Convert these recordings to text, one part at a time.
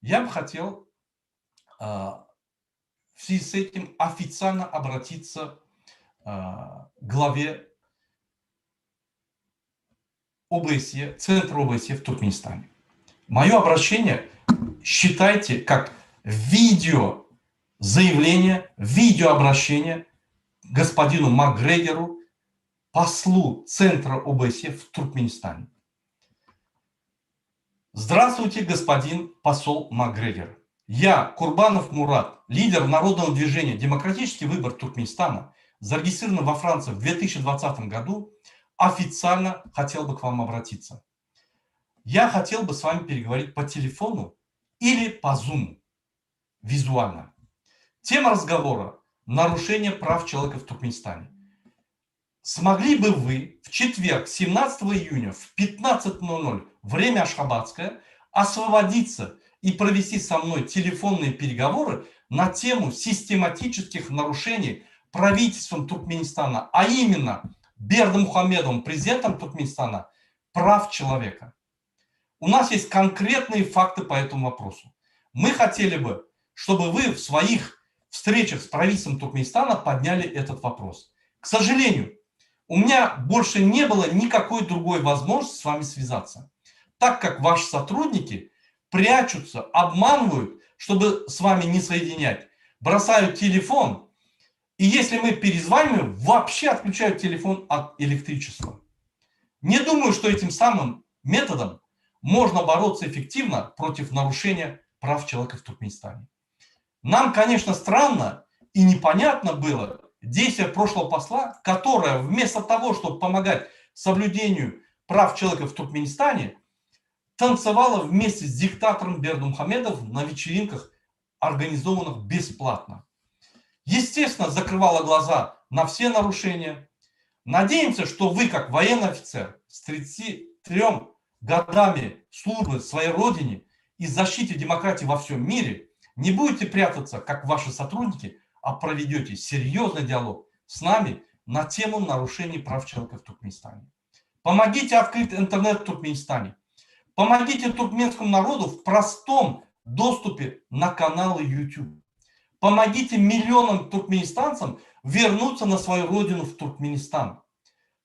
Я бы хотел в связи с этим официально обратиться к главе ОБСЕ, Центра ОБСЕ в Туркменистане. Мое обращение считайте как видео заявление, видеообращение господину Макгрегору, послу Центра ОБСЕ в Туркменистане. Здравствуйте, господин посол Макгрегор. Я, Курбанов Мурат, лидер народного движения «Демократический выбор Туркменистана», зарегистрирован во Франции в 2020 году, официально хотел бы к вам обратиться. Я хотел бы с вами переговорить по телефону или по Zoom, визуально. Тема разговора – нарушение прав человека в Туркменистане. Смогли бы вы в четверг, 17 июня в 15:00, время ашхабадское, освободиться и провести со мной телефонные переговоры на тему систематических нарушений правительством Туркменистана, а именно Бердымухамедовым, президентом Туркменистана, прав человека? У нас есть конкретные факты по этому вопросу. Мы хотели бы, чтобы вы в своих встречах с правительством Туркменистана подняли этот вопрос. К сожалению, у меня больше не было никакой другой возможности с вами связаться, так как ваши сотрудники прячутся, обманывают, чтобы с вами не соединять, бросают телефон, и если мы перезваниваем, вообще отключают телефон от электричества. Не думаю, что этим самым методом можно бороться эффективно против нарушения прав человека в Туркменистане. Нам, конечно, странно и непонятно было действие прошлого посла, которое вместо того, чтобы помогать соблюдению прав человека в Туркменистане, танцевала вместе с диктатором Бердымухамедовым на вечеринках, организованных бесплатно. Естественно, закрывала глаза на все нарушения. Надеемся, что вы, как военный офицер с 33 годами службы своей родине и защите демократии во всем мире, не будете прятаться, как ваши сотрудники, а проведете серьезный диалог с нами на тему нарушений прав человека в Туркменистане. Помогите открыть интернет в Туркменистане. Помогите туркменскому народу в простом доступе на каналы YouTube. Помогите миллионам туркменистанцам вернуться на свою родину в Туркменистан,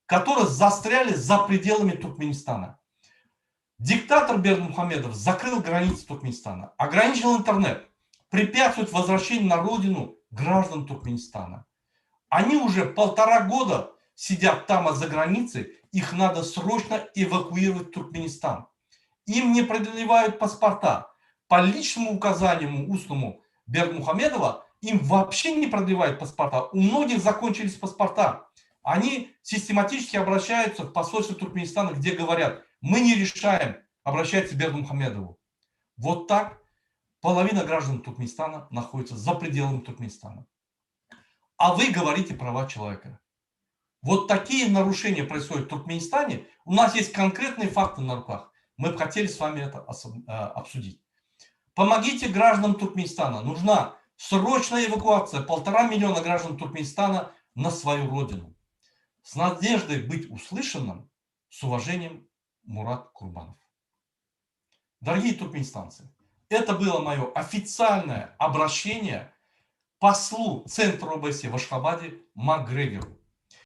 которые застряли за пределами Туркменистана. Диктатор Бердымухамедов закрыл границы Туркменистана, ограничил интернет, препятствует возвращению на родину граждан Туркменистана. Они уже 1,5 года сидят там, за границей, их надо срочно эвакуировать в Туркменистан. Им не продлевают паспорта. По личному указанию устному Бердымухамедова им вообще не продлевают паспорта. У многих закончились паспорта. Они систематически обращаются в посольство Туркменистана, где говорят: мы не решаем, обращайтесь к Бердымухамедову. Вот так половина граждан Туркменистана находится за пределами Туркменистана. А вы говорите права человека. Вот такие нарушения происходят в Туркменистане. У нас есть конкретные факты на руках. Мы бы хотели с вами это обсудить. Помогите гражданам Туркменистана. Нужна срочная эвакуация 1,5 миллиона граждан Туркменистана на свою родину. С надеждой быть услышанным, с уважением, Мурат Курбанов. Дорогие туркменистанцы, это было мое официальное обращение послу Центра ОБСЕ в Ашхабаде Макгрегору.